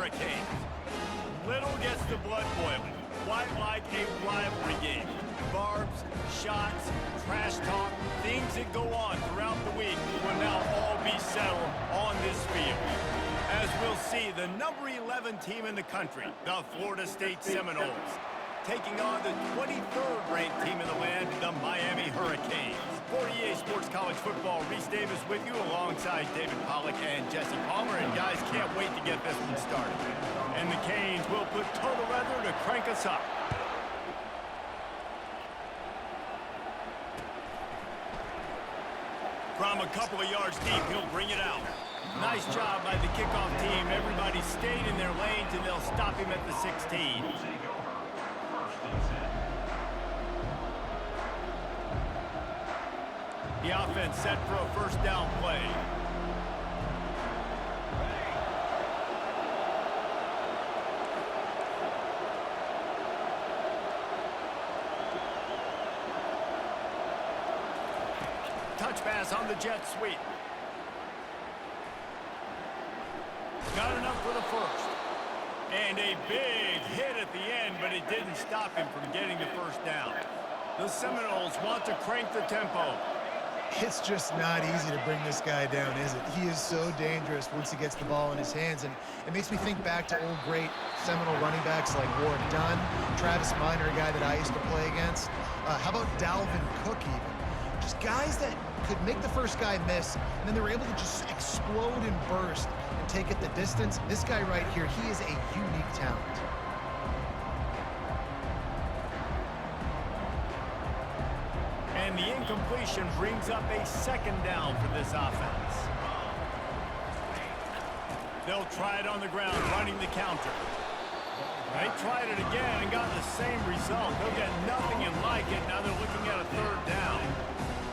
Hurricanes. Little gets the blood boiling, quite like a rivalry game. Barbs, shots, trash talk, things that go on throughout the week will now all be settled on this field. As we'll see, the number 11 team in the country, the Florida State Seminoles, taking on the 23rd ranked team in the land, the Miami Hurricanes. For EA Sports College Football, Reese Davis with you alongside David Pollack and Jesse Palmer. And guys, can't wait to get this one started. And the Canes will put total leather to crank us up. From a couple of yards deep, he'll bring it out. Nice job by the kickoff team. Everybody stayed in their lanes, and they'll stop him at the 16. The offense set for a first down play. Touch pass on the jet sweep. Got enough for the first. And a big hit at the end, but it didn't stop him from getting the first down. The Seminoles want to crank the tempo. It's just not easy to bring this guy down, is it? He is so dangerous once he gets the ball in his hands, and it makes me think back to old great Seminole running backs like Warren Dunn, Travis Minor, a guy that I used to play against. How about Dalvin Cook even? Just guys that could make the first guy miss, and then they were able to just explode and burst and take it the distance. This guy right here, he is a unique talent. And the incompletion brings up a second down for this offense. They'll try it on the ground, running the counter. They tried it again and got the same result. They'll get nothing and like it. Now they're looking at a third down.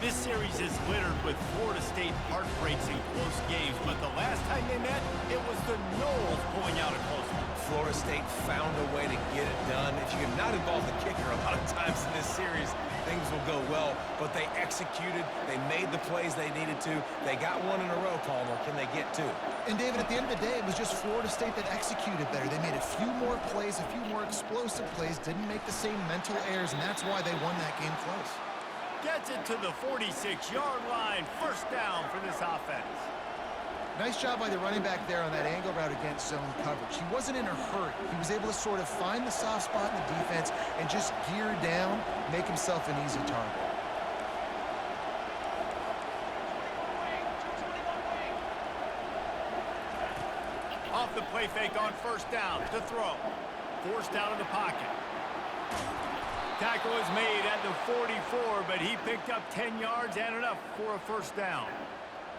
This series is littered with Florida State heartbreaks in close games, but the last time they met, it was the Noles pulling out a close one. Florida State found a way to get it done. If you can not involve the kicker a lot of times in this series, things will go well, but they executed, they made the plays they needed to, they got one in a row, Palmer. Can they get two? And David, at the end of the day, it was just Florida State that executed better. They made a few more plays, a few more explosive plays, didn't make the same mental errors, and that's why they won that game close. Gets it to the 46-yard line, first down for this offense. Nice job by the running back there on that angle route against zone coverage. He wasn't in a hurry. He was able to sort of find the soft spot in the defense and just gear down, make himself an easy target. Off the play fake on first down to throw. Forced out of the pocket. Tackle is made at the 44, but he picked up 10 yards and enough for a first down.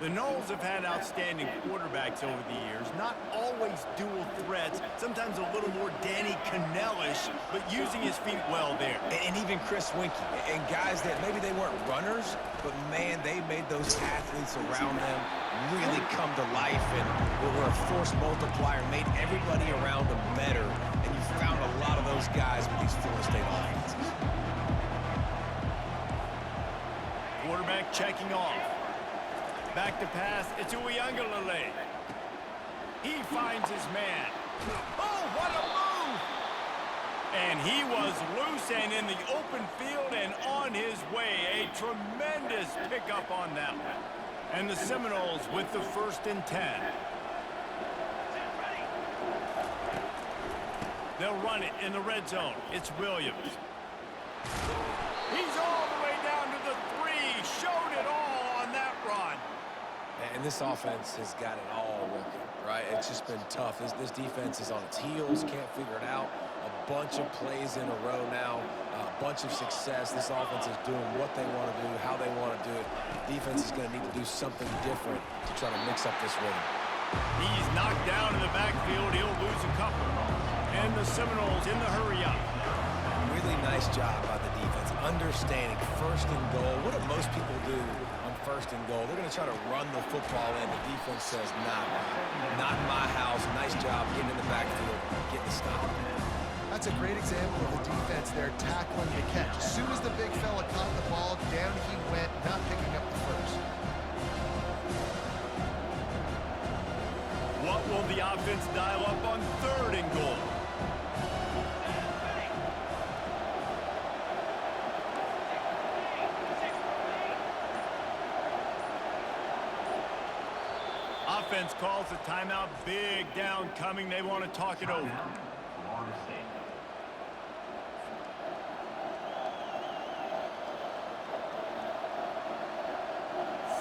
The Noles have had outstanding quarterbacks over the years, not always dual threats, sometimes a little more Danny Cannell-ish, but using his feet well there. And even Chris Winkie, and guys that maybe they weren't runners, but man, they made those athletes around them really come to life and were a force multiplier, made everybody around them better, and you found a lot of those guys with these Florida State offenses. Quarterback checking off. Back to pass, it's Uiagalelei. He finds his man. Oh, what a move! And he was loose and in the open field and on his way. A tremendous pickup on that one. And the Seminoles with the 1st and 10. They'll run it in the red zone. It's Williams. He's all the way down to the 3. Showed it all on that run. And this offense has got it all working, right? It's just been tough. This defense is on its heels, can't figure it out. A bunch of plays in a row now, a bunch of success. This offense is doing what they want to do, how they want to do it. Defense is going to need to do something different to try to mix up this rhythm. He's knocked down in the backfield. He'll lose a couple. And the Seminoles in the hurry up. Really nice job by the defense, understanding 1st and goal. What do most people do on 1st and goal? They're going to try to run the football in. The defense says, nah, not in my house. Nice job getting in the backfield, getting the stop. That's a great example of the defense there tackling the catch. As soon as the big fella caught the ball, down he went, not picking up the first. What will the offense dial up on 3rd and goal? Offense calls a timeout. Big down coming. They want to talk it over.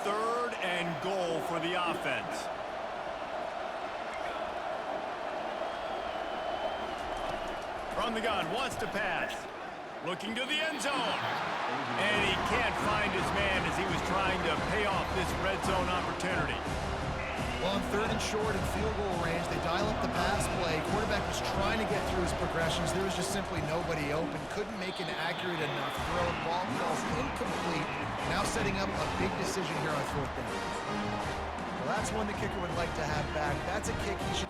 Third and goal for the offense. From the gun, wants to pass. Looking to the end zone. And he can't find his man as he was trying to pay off this red zone opportunity. Well, on 3rd and short and field goal range, they dial up the pass play. Quarterback was trying to get through his progressions. There was just simply nobody open. Couldn't make an accurate enough throw. Ball falls incomplete. Now setting up a big decision here on 4th down. Well, that's one the kicker would like to have back. That's a kick he should...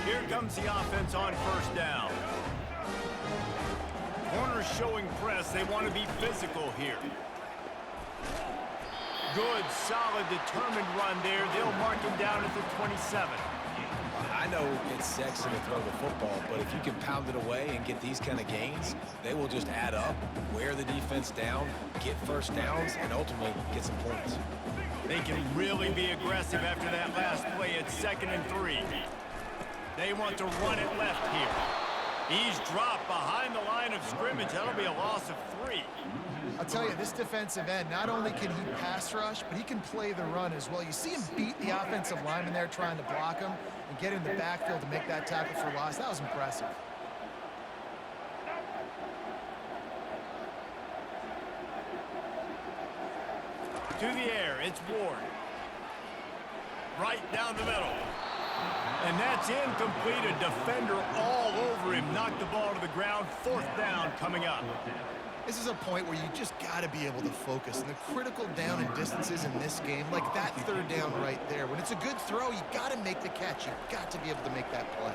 Here comes the offense on 1st down. Corners showing press. They want to be physical here. Good, solid, determined run there. They'll mark him down at the 27. I know it's sexy to throw the football, but if you can pound it away and get these kind of gains, they will just add up, wear the defense down, get 1st downs, and ultimately get some points. They can really be aggressive after that last play at 2nd and 3. They want to run it left here. He's dropped behind the line of scrimmage. That'll be a loss of 3. I'll tell you, this defensive end, not only can he pass rush, but he can play the run as well. You see him beat the offensive lineman there trying to block him and get in the backfield to make that tackle for loss. That was impressive. To the air, it's Ward. Right down the middle. And that's incomplete. A defender all over him. Knocked the ball to the ground. 4th down coming up. This is a point where you just got to be able to focus. And the critical down and distances in this game, like that 3rd down right there. When it's a good throw, you got to make the catch. You've got to be able to make that play.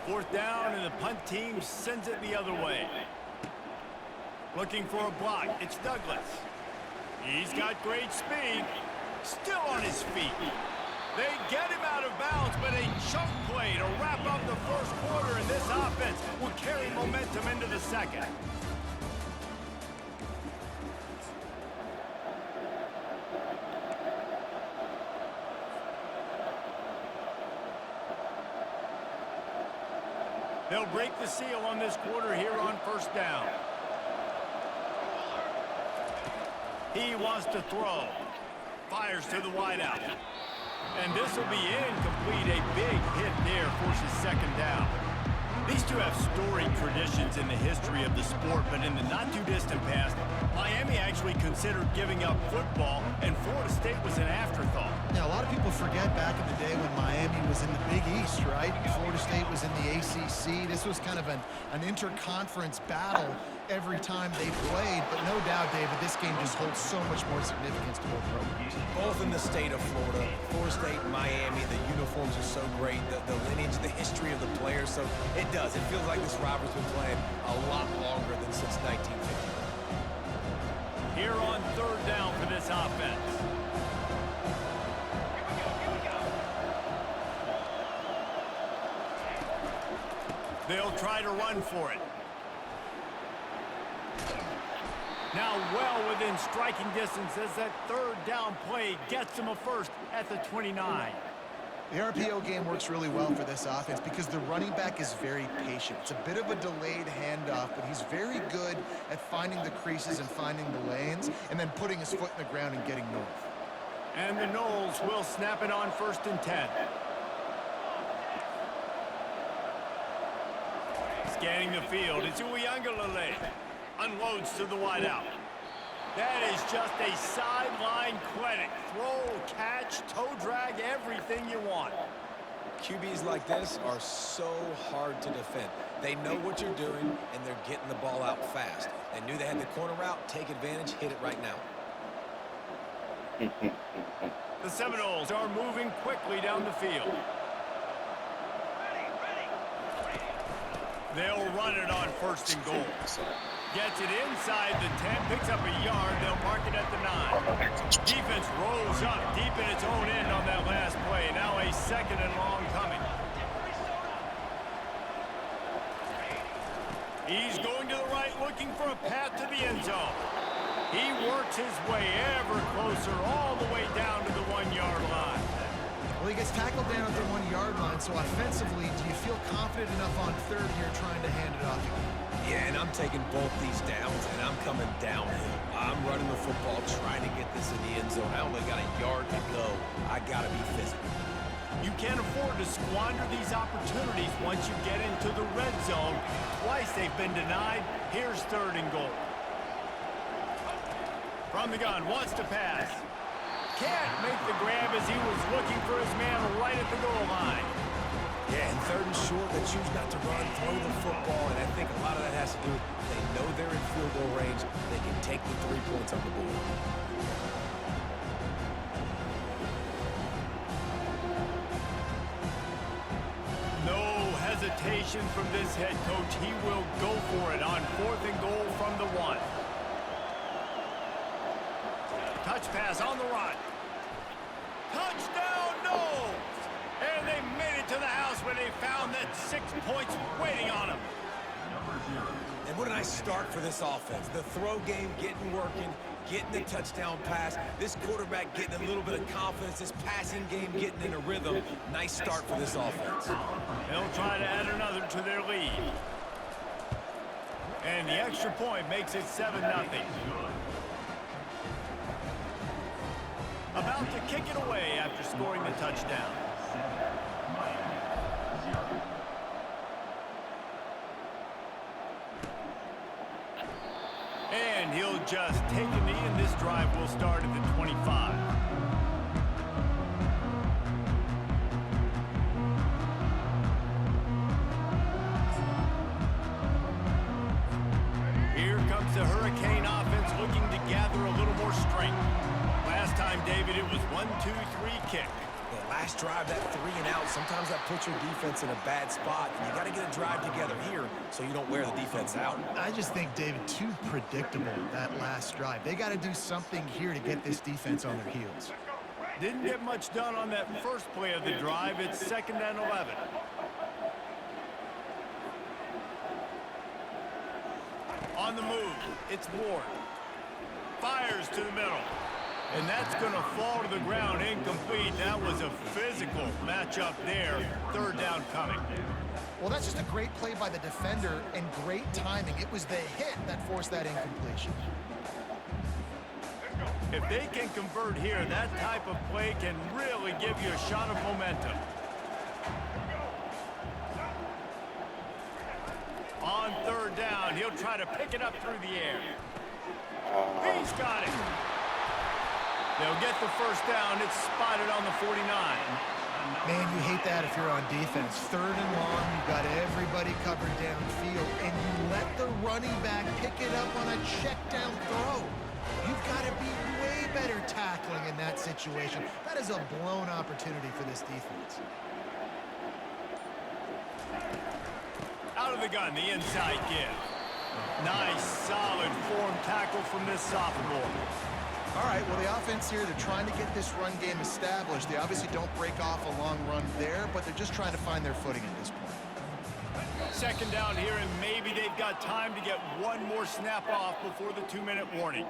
4th down, and the punt team sends it the other way. Looking for a block. It's Douglas. He's got great speed. Still on his feet. They get him out of bounds, but a chunk play to wrap up the 1st quarter, and this offense will carry momentum into the 2nd. They'll break the seal on this quarter here on 1st down. He wants to throw. Fires to the wideout. And this will be incomplete. A big hit there forces 2nd down. These two have storied traditions in the history of the sport, but in the not-too-distant past, Miami actually considered giving up football, and Florida State was an afterthought. Now, a lot of people forget back in the day when Miami was in the Big East, right? Florida State was in the ACC. This was kind of an interconference battle every time they played, but no doubt, David, this game just holds so much more significance to both programs. Both in the state of Florida, Florida State and Miami, the uniforms are so great, the lineage, the history of the players, so it does. It feels like this rivalry's been playing a lot longer than since 1950. Here on 3rd down for this offense. They'll try to run for it. Now well within striking distance as that 3rd down play gets them a 1st at the 29. The RPO game works really well for this offense because the running back is very patient. It's a bit of a delayed handoff, but he's very good at finding the creases and finding the lanes and then putting his foot in the ground and getting north. And the Noles will snap it on 1st and 10. Scanning the field, it's Uiagalelei. Unloads to the wideout. That is just a sideline clinic. Throw, catch, toe drag, everything you want. QBs like this are so hard to defend. They know what you're doing, and they're getting the ball out fast. They knew they had the corner route. Take advantage. Hit it right now. The Seminoles are moving quickly down the field. They'll run it on 1st and goal. Gets it inside the 10, picks up a yard. They'll mark it at the 9. Defense rolls up deep in its own end on that last play. Now a 2nd and long coming. He's going to the right, looking for a path to the end zone. He works his way ever closer, all the way down to the 1-yard line. Well, he gets tackled down at the 1-yard line, so offensively, do you feel confident enough on 3rd here trying to hand it off? Yeah, and I'm taking both these downs, and I'm coming downhill. I'm running the football, trying to get this in the end zone. I only got a yard to go. I got to be physical. You can't afford to squander these opportunities once you get into the red zone. Twice they've been denied. Here's 3rd and goal. From the gun, wants to pass. Can't make the grab as he was looking for his man right at the goal line. Yeah, and 3rd and short, they choose not to run, throw the football, and I think a lot of that has to do with they know they're in field goal range. They can take the 3 points on the board. No hesitation from this head coach. He will go for it on 4th and goal from the 1. Touch pass on the run. Touchdown, no! And they made it to the house where they found that 6 points waiting on them. And what a nice start for this offense. The throw game getting working, getting the touchdown pass. This quarterback getting a little bit of confidence. This passing game getting in a rhythm. Nice start for this offense. They'll try to add another to their lead. And the extra point makes it 7-0. About to kick it away after scoring the touchdown. And he'll just take a knee, and this drive will start at the 25. Here comes the Hurricane offense looking to gather a little more strength. Last time, David, it was 1-2-3 kick. The last drive, that 3 and out, sometimes that puts your defense in a bad spot. And you got to get a drive together here so you don't wear the defense out. I just think, David, too predictable, that last drive. They got to do something here to get this defense on their heels. Didn't get much done on that first play of the drive. It's 2nd and 11. On the move, it's Ward. Fires to the middle. And that's going to fall to the ground incomplete. That was a physical matchup there. 3rd down coming. Well, that's just a great play by the defender and great timing. It was the hit that forced that incompletion. If they can convert here, that type of play can really give you a shot of momentum. On 3rd down, he'll try to pick it up through the air. He's got it. They'll get the 1st down. It's spotted on the 49. Man, you hate that if you're on defense. 3rd and long, you've got everybody covered downfield, and you let the running back pick it up on a check down throw. You've got to be way better tackling in that situation. That is a blown opportunity for this defense. Out of the gun, the inside give. Nice, solid form tackle from this sophomore. All right, well, the offense here, they're trying to get this run game established. They obviously don't break off a long run there, but they're just trying to find their footing at this point. 2nd down here, and maybe they've got time to get one more snap off before the 2-minute warning.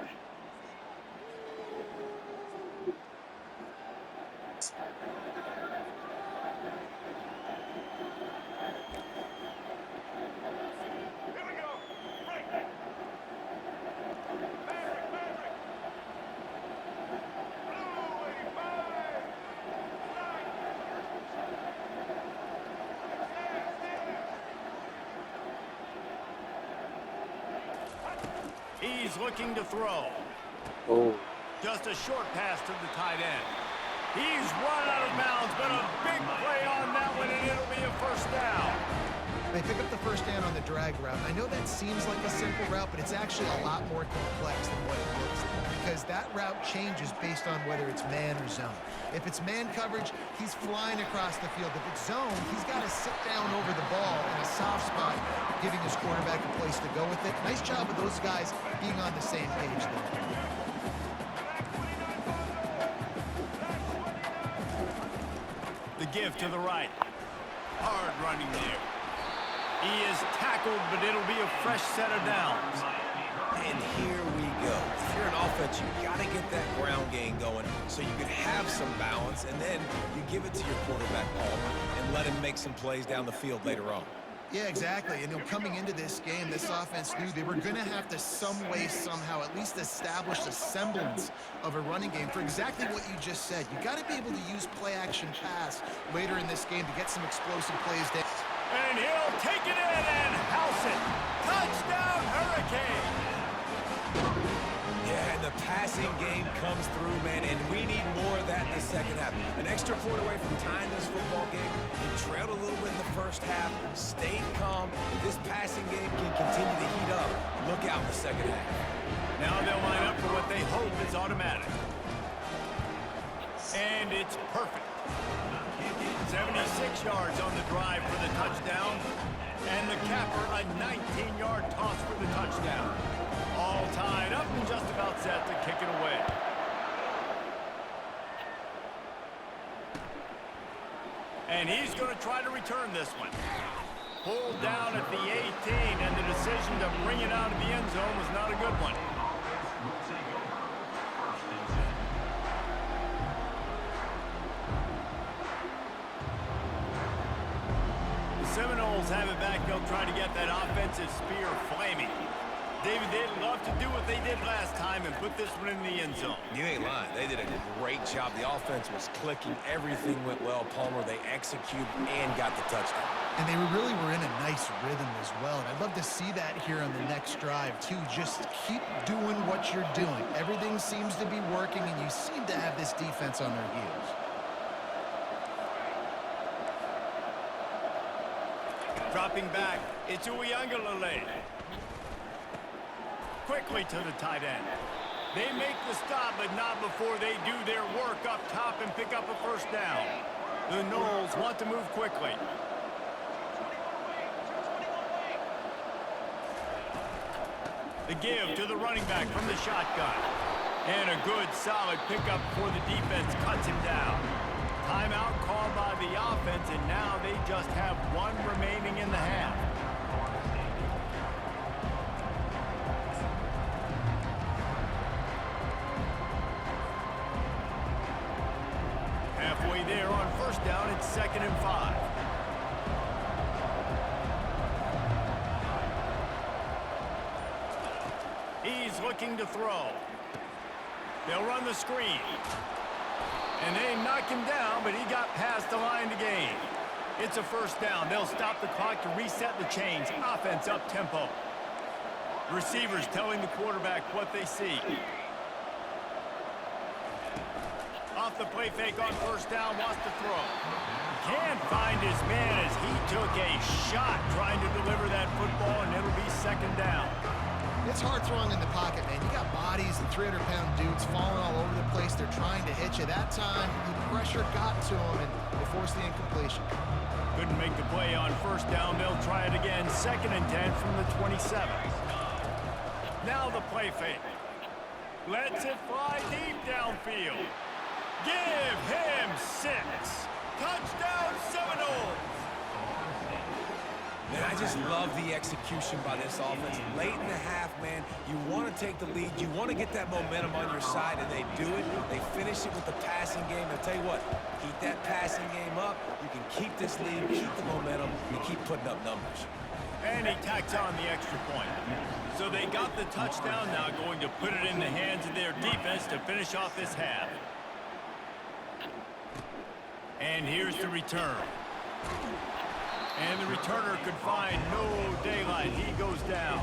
He's looking to throw. Oh, Just a short pass to the tight end. He's run out of bounds, but a big play on that one, and it'll be a first down. They pick up the first down on the drag route. I know that seems like a simple route, but it's actually a lot more complex than what it looks like because that route changes based on whether it's man or zone. If it's man coverage, he's flying across the field. If it's zone, he's got to sit down over the ball in a soft spot, giving his quarterback a place to go with it. Nice job of those guys being on the same page there. The give to the right. Hard running there. He is tackled, but it'll be a fresh set of downs. And here we go. If you're an offense, you got to get that ground game going so you can have some balance, and then you give it to your quarterback, Palmer, and let him make some plays down the field later on. Yeah, exactly. And coming into this game, this offense knew they were going to have to some way, somehow, at least establish a semblance of a running game for exactly what you just said. You got to be able to use play-action pass later in this game to get some explosive plays down. And he'll take it in and house it. Touchdown, Hurricane. Yeah, and the passing game comes through, man, and we need more of that in the second half. An extra point away from tying this football game. He trailed a little bit in the first half, stayed calm. If this passing game can continue to heat up, look out in the second half. Now they'll line up for what they hope is automatic. And it's perfect. 76 yards on the drive for the touchdown. And the capper, a 19-yard toss for the touchdown. All tied up and just about set to kick it away. And he's going to try to return this one. Pulled down at the 18, and the decision to bring it out of the end zone was not a good one. Seminoles have it back. They'll try to get that offensive spear flaming. David, they'd love to do what they did last time and put this one in the end zone. You ain't lying. They did a great job. The offense was clicking. Everything went well. Palmer, they executed and got the touchdown. And they really were in a nice rhythm as well. And I'd love to see that here on the next drive, too. Just keep doing what you're doing. Everything seems to be working, and you seem to have this defense on their heels. Dropping back, it's Uiagalelei. Quickly to the tight end. They make the stop, but not before they do their work up top and pick up a first down. The Noles want to move quickly. The give to the running back from the shotgun. And a good, solid pickup before the defense cuts him down. Timeout called by the offense, and now they just have one remaining in the half. Halfway there on first down, it's 2nd and 5. He's looking to throw. They'll run the screen. And they knock him down, but he got past the line to gain. It's a first down. They'll stop the clock to reset the chains. Offense up tempo. Receivers telling the quarterback what they see. Off the play fake on first down, wants to throw. Can't find his man as he took a shot trying to deliver that football, and it'll be 2nd down. It's hard throwing in the pocket, man. You got bodies and 300-pound dudes falling all over the place. They're trying to hit you. That time, the pressure got to him, and they forced the incompletion. Couldn't make the play on first down. They'll try it again. 2nd and 10 from the 27. Now the play fake. Lets it fly deep downfield. Give him 6. Touchdown Seminoles. Man, I just love the execution by this offense. Late in the half, man, you want to take the lead. You want to get that momentum on your side, and they do it. They finish it with the passing game. I'll tell you what, keep that passing game up. You can keep this lead, keep the momentum, and keep putting up numbers. And he tacks on the extra point. So they got the touchdown, now going to put it in the hands of their defense to finish off this half. And here's the return. And the returner could find no daylight. He goes down.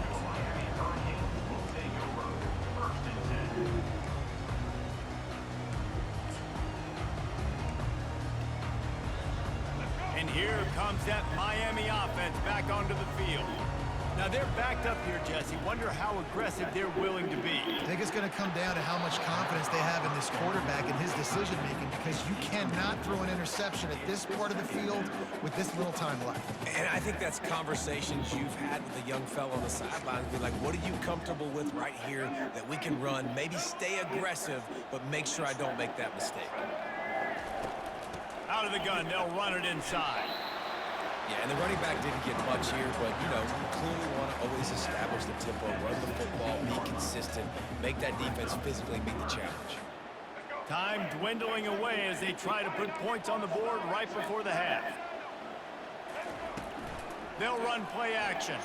And here comes that Miami offense back onto the field. Now they're backed up here, Jesse. Wonder how aggressive they're willing to be. I think it's going to come down to how much confidence they have in this quarterback and his decision-making, because you cannot throw an interception at this part of the field with this little time left. And I think that's conversations you've had with a young fellow on the sidelines. Be like, what are you comfortable with right here that we can run? Maybe stay aggressive, but make sure I don't make that mistake. Out of the gun, they'll run it inside. Yeah, and the running back didn't get much here, but, you know, you clearly want to always establish the tempo, run the football, be consistent, make that defense physically meet the challenge. Time dwindling away as they try to put points on the board right before the half. They'll run play action.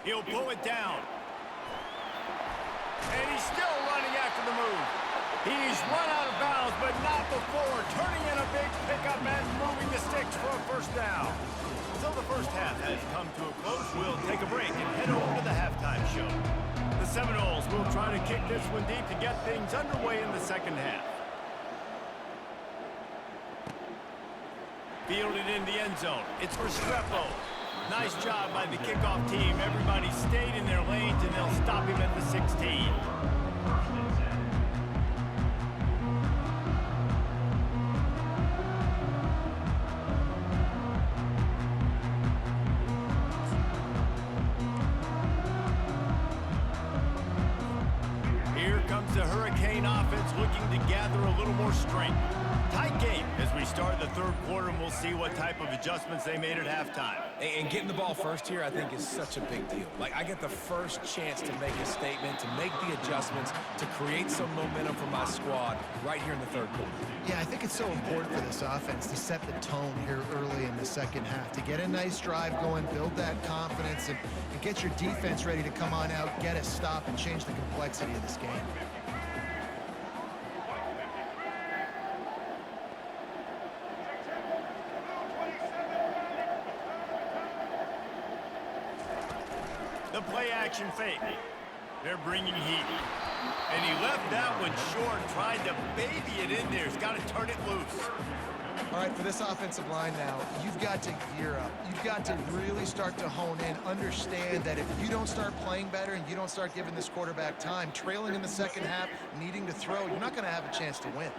He'll pull it down. And he's still running after the move. He's run out of bounds, but not before turning in a big pickup and moving the sticks for a first down. So the first half has come to a close. We'll take a break and head over to the halftime show. The Seminoles will try to kick this one deep to get things underway in the second half. Fielded in the end zone. It's for Strepo. Nice job by the kickoff team. Everybody stayed in their lanes, and they'll stop him at the 16. The Hurricane offense looking to gather a little more strength. Tight game as we start the third quarter, and we'll see what type of adjustments they made at halftime. And getting the ball first here, I think, is such a big deal. Like, I get the first chance to make a statement, to make the adjustments, to create some momentum for my squad right here in the third quarter. Yeah, I think it's so important for this offense to set the tone here early in the second half, to get a nice drive going, build that confidence, and get your defense ready to come on out, get a stop, and change the complexity of this game. The play-action fake. They're bringing heat. And he left that one short, tried to baby it in there. He's got to turn it loose. All right, for this offensive line now, you've got to gear up. You've got to really start to hone in, understand that if you don't start playing better and you don't start giving this quarterback time, trailing in the second half, needing to throw, you're not going to have a chance to win.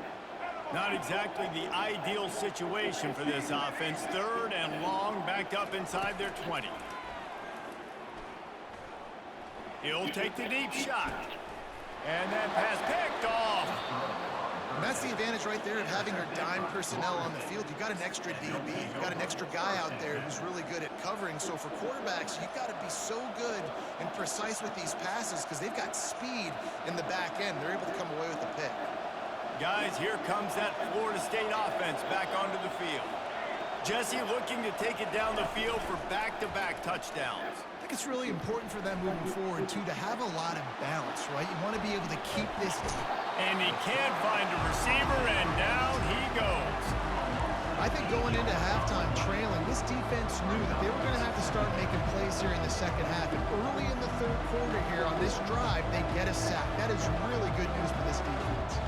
Not exactly the ideal situation for this offense. Third and long, backed up inside their 20. He'll take the deep shot. And that pass picked off. And that's the advantage right there of having your dime personnel on the field. You've got an extra DB. You've got an extra guy out there who's really good at covering. So for quarterbacks, you've got to be so good and precise with these passes because they've got speed in the back end. They're able to come away with the pick. Guys, here comes that Florida State offense back onto the field. Jesse looking to take it down the field for back-to-back touchdowns. I think it's really important for them moving forward, too, to have a lot of balance, right? You want to be able to keep this. And he can't find a receiver, and down he goes. I think going into halftime trailing, this defense knew that they were going to have to start making plays here in the second half. And early in the third quarter here on this drive, they get a sack. That is really good news for this defense.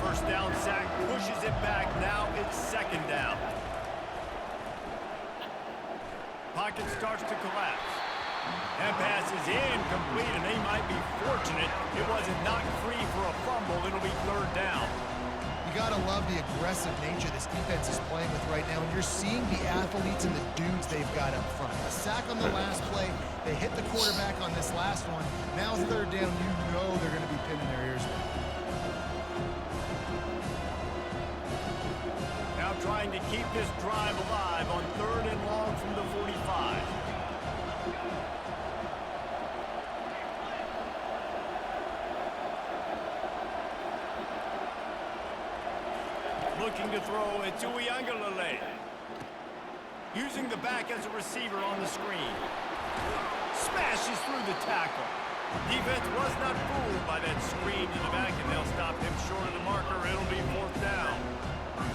First down sack, pushes it back. Now it's second down. Pocket starts to collapse. That pass is incomplete, and they might be fortunate it wasn't knocked free for a fumble. It'll be third down. You got to love the aggressive nature this defense is playing with right now. And you're seeing the athletes and the dudes they've got up front. A sack on the last play. They hit the quarterback on this last one. Now third down, you know they're going to be pinning their ears back. Now trying to keep this drive alive on third and long from the 45. Looking to throw it to Uiagalelei. Using the back as a receiver on the screen. Smashes through the tackle. Defense was not fooled by that screen to the back, and they'll stop him short of the marker. It'll be fourth down.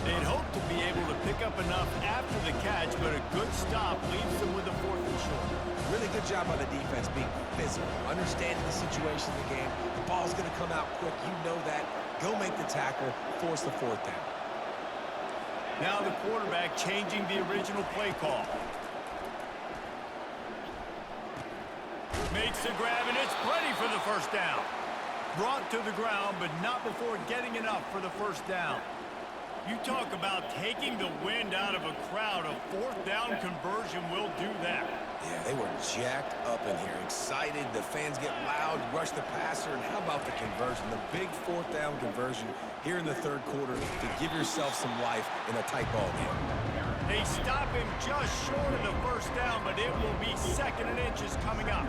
They'd hoped to be able to pick up enough after the catch, but a good stop leaves them with a fourth and short. Really good job by the defense being physical, understanding the situation of the game. The ball's going to come out quick. You know that. Go make the tackle, force the fourth down. Now the quarterback changing the original play call. Makes the grab, and it's plenty for the first down. Brought to the ground, but not before getting enough for the first down. You talk about taking the wind out of a crowd. A fourth down conversion will do that. Yeah, they were jacked up in here, excited. The fans get loud, rush the passer, and how about the conversion? The big fourth down conversion here in the third quarter to give yourself some life in a tight ball game. They stop him just short of the first down, but it will be 2nd and inches coming up.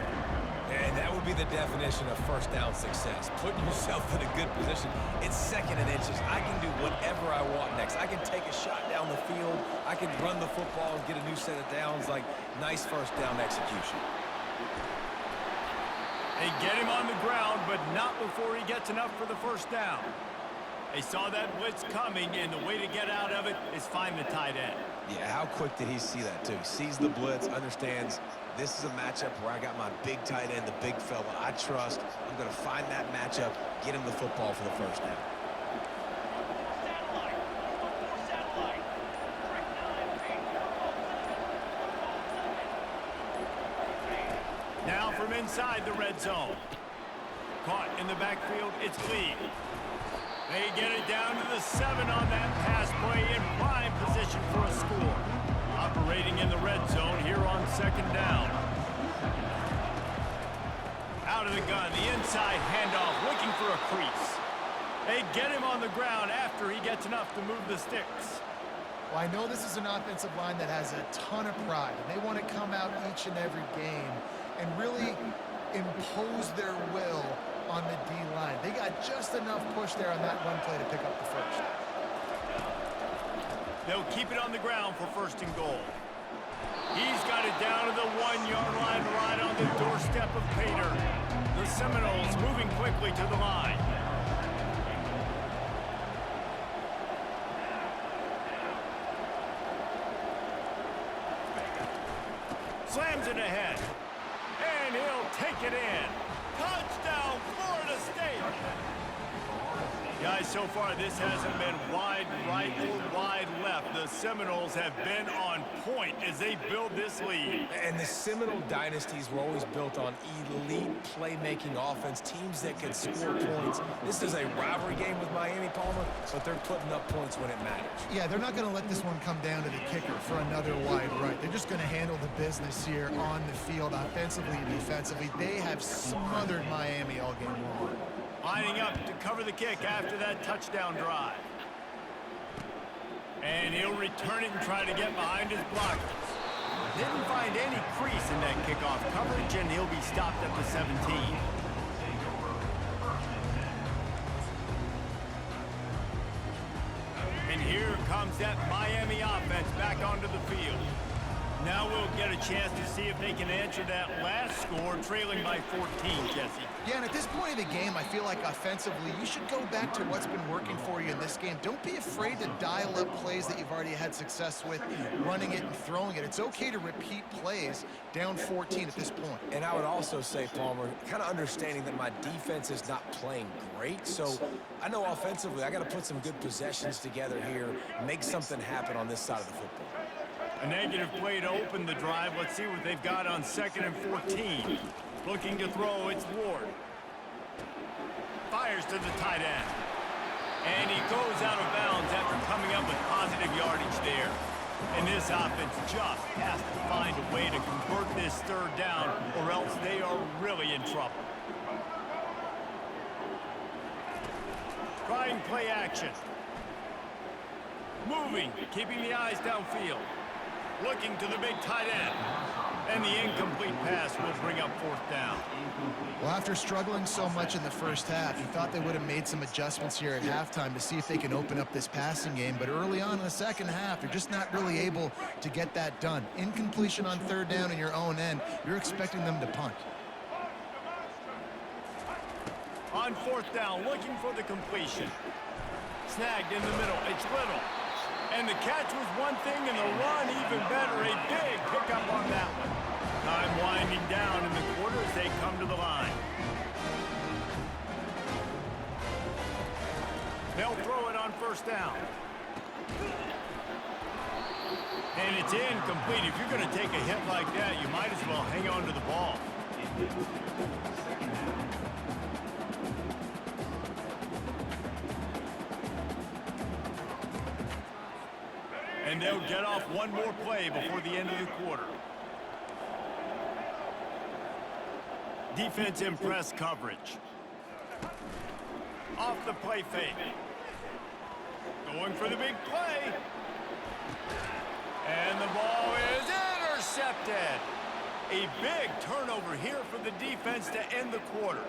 And that would be the definition of first down success. Putting yourself in a good position. It's 2nd and inches. I can do whatever I want next. I can take a shot down the field. I can run the football and get a new set of downs. Like, nice first down execution. They get him on the ground, but not before he gets enough for the first down. They saw that blitz coming, and the way to get out of it is find the tight end. Yeah, how quick did he see that, too? Sees the blitz, understands this is a matchup where I got my big tight end, the big fella I trust. I'm going to find that matchup, get him the football for the first down. Now from inside the red zone. Caught in the backfield, it's Lee. They get it down to the 7 on that pass play in prime position for a score. Operating in the red zone here on 2nd down. Out of the gun, the inside handoff, looking for a crease. They get him on the ground after he gets enough to move the sticks. Well, I know this is an offensive line that has a ton of pride, and they want to come out each and every game and really impose their will on the D-line. They got just enough push there on that one play to pick up the first. They'll keep it on the ground for 1st and goal. He's got it down to the 1-yard line right on the doorstep of Pater. The Seminoles moving quickly to the line. Slams it ahead. And he'll take it in. Touchdown, Florida State! Guys, so far this hasn't been wide right or wide left. The Seminoles have been on point as they build this lead. And the Seminole dynasties were always built on elite playmaking offense, teams that could score points. This is a rivalry game with Miami, Palmer, but they're putting up points when it matters. Yeah, they're not going to let this one come down to the kicker for another wide right. They're just going to handle the business here on the field, offensively and defensively. They have smothered Miami all game long. Lining up to cover the kick after that touchdown drive. And he'll return it and try to get behind his blockers. Didn't find any crease in that kickoff coverage, and he'll be stopped at the 17. And here comes that Miami offense back onto the field. Now we'll get a chance to see if they can answer that last score, trailing by 14, Jesse. Yeah, and at this point of the game, I feel like offensively, you should go back to what's been working for you in this game. Don't be afraid to dial up plays that you've already had success with, running it and throwing it. It's okay to repeat plays down 14 at this point. And I would also say, Palmer, kind of understanding that my defense is not playing great, so I know offensively I got to put some good possessions together here, make something happen on this side of the football. A negative play to open the drive. Let's see what they've got on 2nd and 14. Looking to throw, it's Ward. Fires to the tight end. And he goes out of bounds after coming up with positive yardage there. And this offense just has to find a way to convert this 3rd down, or else they are really in trouble. Trying play action. Moving, keeping the eyes downfield. Looking to the big tight end. And the incomplete pass will bring up 4th down. Well, after struggling so much in the first half, you thought they would have made some adjustments here at halftime to see if they can open up this passing game. But early on in the second half, they're just not really able to get that done. Incompletion on 3rd down in your own end, you're expecting them to punt. On 4th down, looking for the completion. Snagged in the middle, it's Little. And the catch was one thing, and the run even better. A big pickup on that one. Time winding down in the quarter as they come to the line. They'll throw it on 1st down. And it's incomplete. If you're going to take a hit like that, you might as well hang on to the ball. And they'll get off one more play before the end of the quarter. Defense in press coverage. Off the play fake. Going for the big play. And the ball is intercepted. A big turnover here for the defense to end the quarter.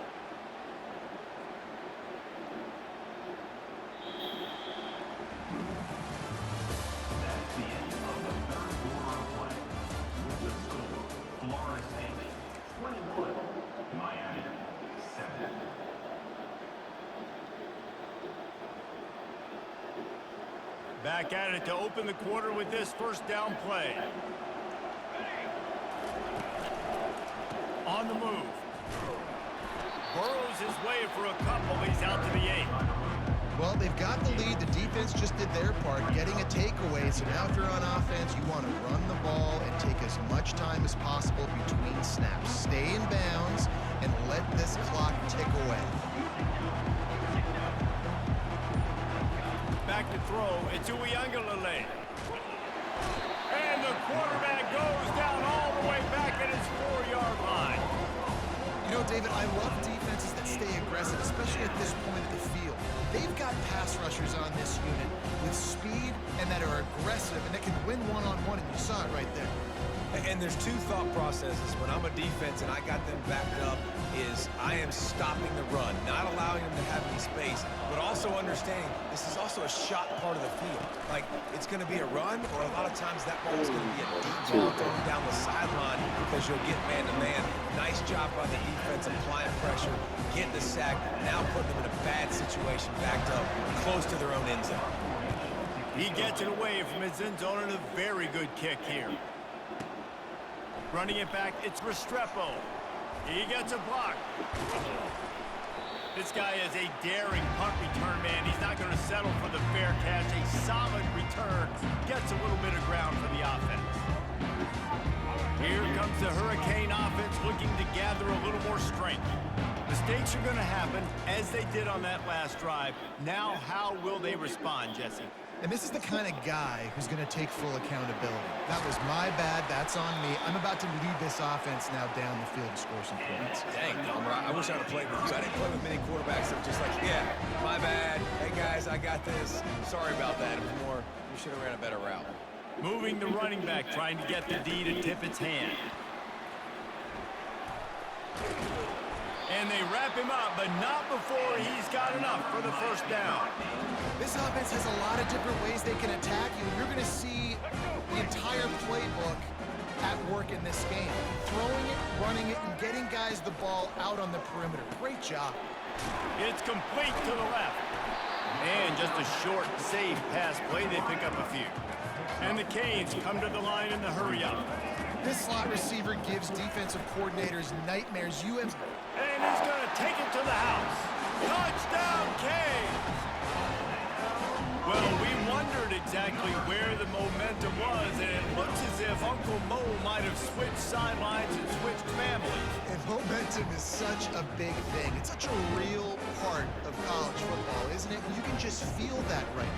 Back at it to open the quarter with this first down play. On the move. Burrows his way for a couple. He's out to the 8. Well, they've got the lead. The defense just did their part, getting a takeaway. So now if you're on offense, you want to run the ball and take as much time as possible between snaps. Stay in bounds and let this clock tick away. Back to throw. It's Uiagalelei. And the quarterback goes down all the way back at his 4-yard line. You know, David, I love defenses that stay aggressive, especially at this point of the field. They've got pass rushers on this unit with speed and that are aggressive and that can win one-on-one, and you saw it right there. And there's two thought processes when I'm a defense and I got them backed up is I am stopping the run, not allowing them to have any space, but also understanding this is also a shot part of the field. Like, it's going to be a run, or a lot of times that ball is going to be a deep ball thrown down the sideline because you'll get man-to-man. Nice job by the defense applying pressure, getting the sack, now putting them in a bad situation backed up close to their own end zone. He gets it away from his end zone and a very good kick here. Running it back, it's Restrepo. He gets a block. This guy is a daring punt return man. He's not going to settle for the fair catch. A solid return. Gets a little bit of ground for the offense. Here comes the Hurricane offense looking to gather a little more strength. Mistakes are going to happen, as they did on that last drive. Now, how will they respond, Jesse? And this is the kind of guy who's going to take full accountability. That was my bad. That's on me. I'm about to lead this offense now down the field and score some points. Dang, Dahmer, I wish I would have played with you. I didn't play with many quarterbacks that were just like, yeah, my bad. Hey, guys, I got this. Sorry about that. It was more, you should have ran a better route. Moving the running back, trying to get the D to tip its hand. And they wrap him up, but not before he's got enough for the first down. This offense has a lot of different ways they can attack you. You're going to see the entire playbook at work in this game. Throwing it, running it, and getting guys the ball out on the perimeter. Great job. It's complete to the left. And just a short, safe pass play. They pick up a few. And the Canes come to the line in the hurry-up. This slot receiver gives defensive coordinators nightmares. And he's going to take it to the house. Touchdown, Canes! Well, we wondered exactly where the momentum was, and it looks as if Uncle Mo might have switched sidelines and switched families. And momentum is such a big thing. It's such a real part of college football, isn't it? You can just feel that right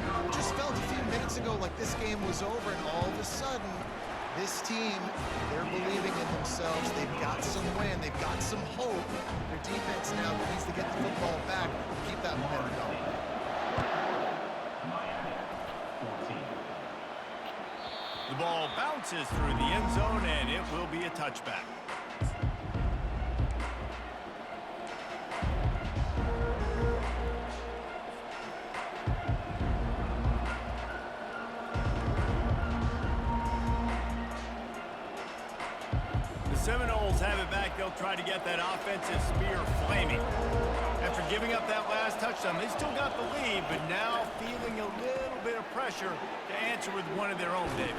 now. It just felt a few minutes ago like this game was over, and all of a sudden, this team, they're believing in themselves. They've got some win. They've got some hope. Their defense now needs to get the football back and keep that momentum going. The ball bounces through the end zone, and it will be a touchback. The Seminoles have it back. They'll try to get that offensive spear flaming. After giving up that last touchdown, they still got the lead, but now feeling a little bit of pressure to answer with one of their own, David.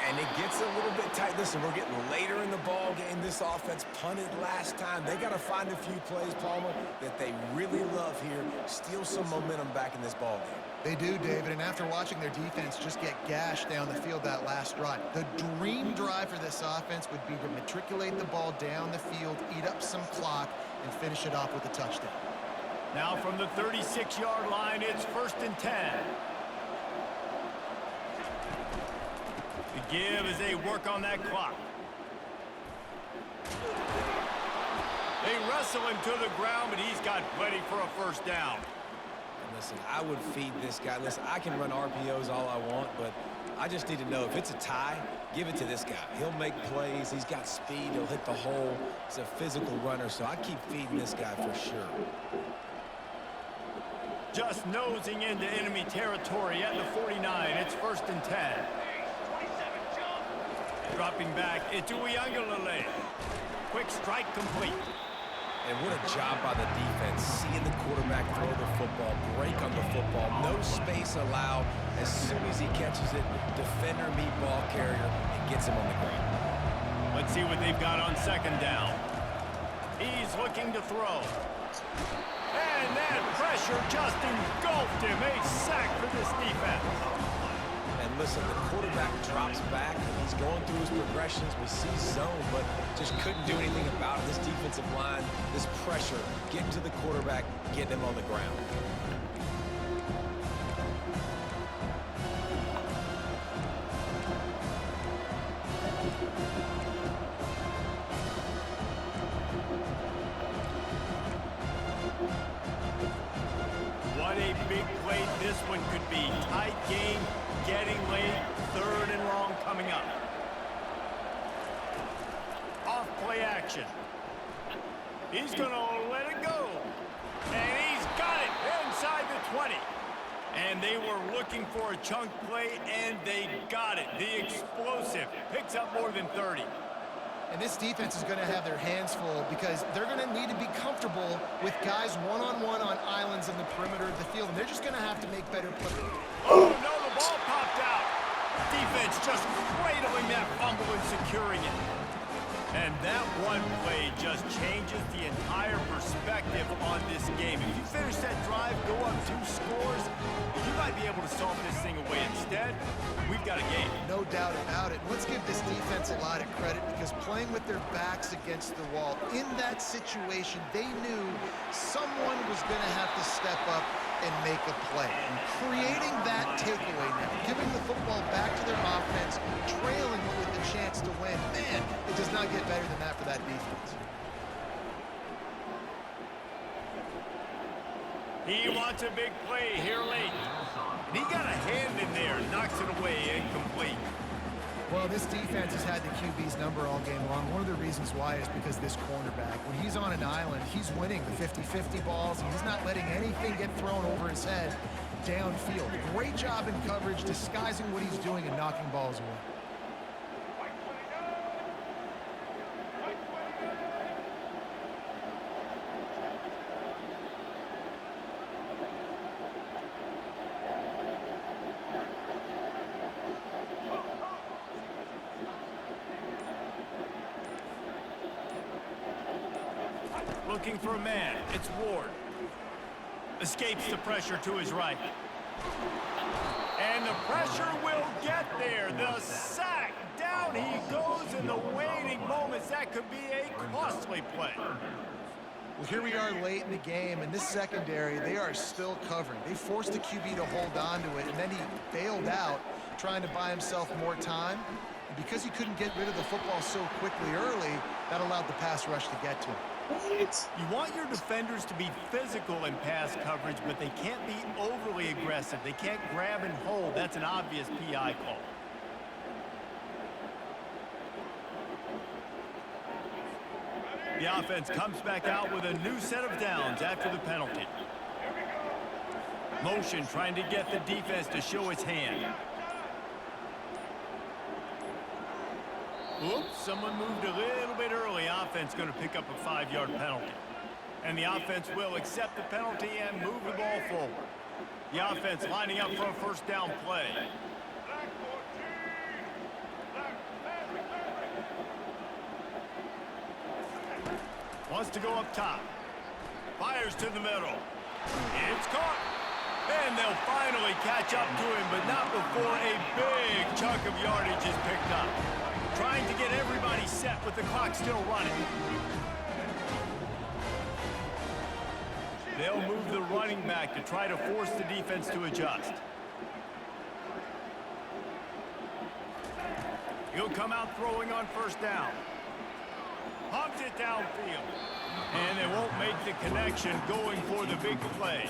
And it gets a little bit tight. Listen, we're getting later in the ball game. This offense punted last time. They got to find a few plays, Palmer, that they really love here. Steal some momentum back in this ball game. They do, David, and after watching their defense just get gashed down the field that last drive, the dream drive for this offense would be to matriculate the ball down the field, eat up some clock, and finish it off with a touchdown. Now from the 36-yard line, it's 1st and 10. The give as they work on that clock. They wrestle him to the ground, but he's got plenty for a first down. And listen, I would feed this guy. Listen, I can run RPOs all I want, but I just need to know if it's a tie, give it to this guy. He'll make plays. He's got speed. He'll hit the hole. He's a physical runner, so I keep feeding this guy for sure. Just nosing into enemy territory at the 49. It's 1st and 10. Dropping back, it's Uiagalelei. Quick strike complete. And what a job by the defense, seeing the quarterback throw the football, break on the football, no space allowed. As soon as he catches it, defender meet ball carrier and gets him on the ground. Let's see what they've got on 2nd down. He's looking to throw. And that pressure just engulfed him. A sack for this defense. And listen, the quarterback drops back, and he's going through his progressions. We see zone, but just couldn't do anything about it. This defensive line, this pressure, getting to the quarterback, getting him on the ground. What a big play this one could be. Tight game, getting late, 3rd and long coming up. Off play action. He's going to let it go. And he's got it inside the 20. And they were looking for a chunk play, and they got it. The explosive picks up more than 30. And this defense is going to have their hands full because they're going to need to be comfortable with guys one-on-one on islands in the perimeter of the field, and they're just going to have to make better plays. Oh, no, the ball popped out. Defense just cradling that fumble and securing it. And that one play just changes the entire perspective on this game. If you finish that drive, go up 2 scores, you might be able to solve this thing away. Instead, we've got a game. No doubt about it. Let's give this defense a lot of credit because playing with their backs against the wall, in that situation, they knew someone was going to have to step up and make a play. And creating that takeaway now, giving the football back to their offense, trailing with a chance to win. Man, it does not get better than that for that defense. He wants a big play here late. And he got a hand in there, knocks it away, incomplete. Well, this defense has had the QB's number all game long. One of the reasons why is because this cornerback, when he's on an island, he's winning the 50-50 balls, and he's not letting anything get thrown over his head downfield. Great job in coverage, disguising what he's doing and knocking balls away. Looking for a man. It's Ward. Escapes the pressure to his right. And the pressure will get there. The sack. Down he goes in the waiting moments. That could be a costly play. Well, here we are late in the game, and this secondary, they are still covering. They forced the QB to hold on to it, and then he bailed out, trying to buy himself more time. And because he couldn't get rid of the football so quickly early, that allowed the pass rush to get to him. You want your defenders to be physical in pass coverage, but they can't be overly aggressive. They can't grab and hold. That's an obvious PI call. The offense comes back out with a new set of downs after the penalty. Motion trying to get the defense to show its hand. Oops, someone moved a little bit early. Offense going to pick up a 5-yard penalty. And the offense will accept the penalty and move the ball forward. The offense lining up for a first down play. Wants to go up top. Fires to the middle. It's caught. And they'll finally catch up to him, but not before a big chunk of yardage is picked up. Trying to get everybody set with the clock still running. They'll move the running back to try to force the defense to adjust. He'll come out throwing on first down. Pumps it downfield. And they won't make the connection going for the big play.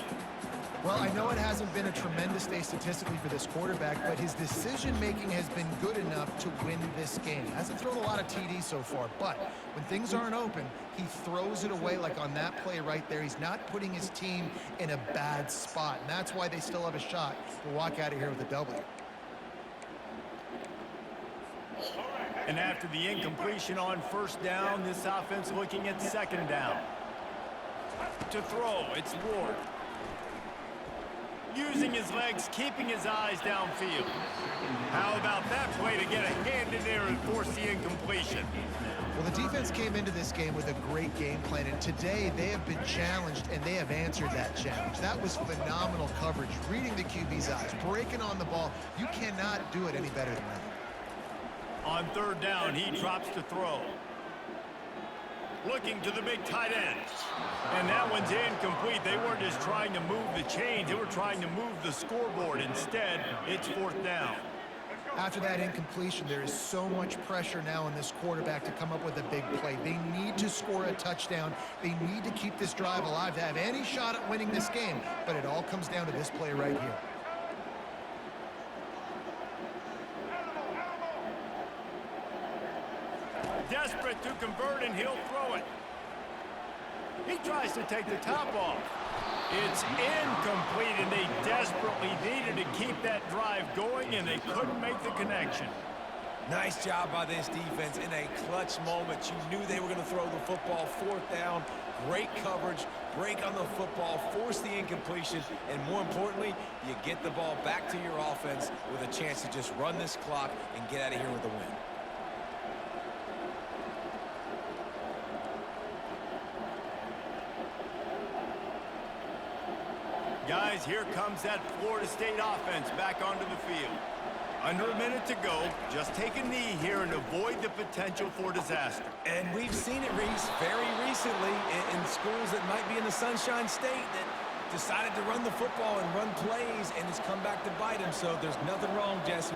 Well, I know it hasn't been a tremendous day statistically for this quarterback, but his decision-making has been good enough to win this game. Hasn't thrown a lot of TDs so far, but when things aren't open, he throws it away like on that play right there. He's not putting his team in a bad spot, and that's why they still have a shot to walk out of here with a W. And after the incompletion on first down, this offense looking at second down. To throw, it's Ward. Using his legs, keeping his eyes downfield. How about that play to get a hand in there and force the incompletion? Well, the defense came into this game with a great game plan, and today they have been challenged, and they have answered that challenge. That was phenomenal coverage, reading the QB's eyes, breaking on the ball. You cannot do it any better than that. On third down, he drops to throw. Looking to the big tight end. And that one's incomplete. They weren't just trying to move the chains. They were trying to move the scoreboard. Instead, it's fourth down. After that incompletion, there is so much pressure now on this quarterback to come up with a big play. They need to score a touchdown. They need to keep this drive alive to have any shot at winning this game. But it all comes down to this play right here. Desperate to convert, and he'll throw it. He tries to take the top off. It's incomplete, and they desperately needed to keep that drive going, and they couldn't make the connection. Nice job by this defense in a clutch moment. You knew they were going to throw the football. Fourth down, great coverage, break on the football, force the incompletion, and more importantly, you get the ball back to your offense with a chance to just run this clock and get out of here with a win. Guys, here comes that Florida State offense back onto the field. Under a minute to go, just take a knee here and avoid the potential for disaster. And we've seen it, Reese, very recently in schools that might be in the Sunshine State that decided to run the football and run plays, and it's come back to bite them. So there's nothing wrong, Jesse.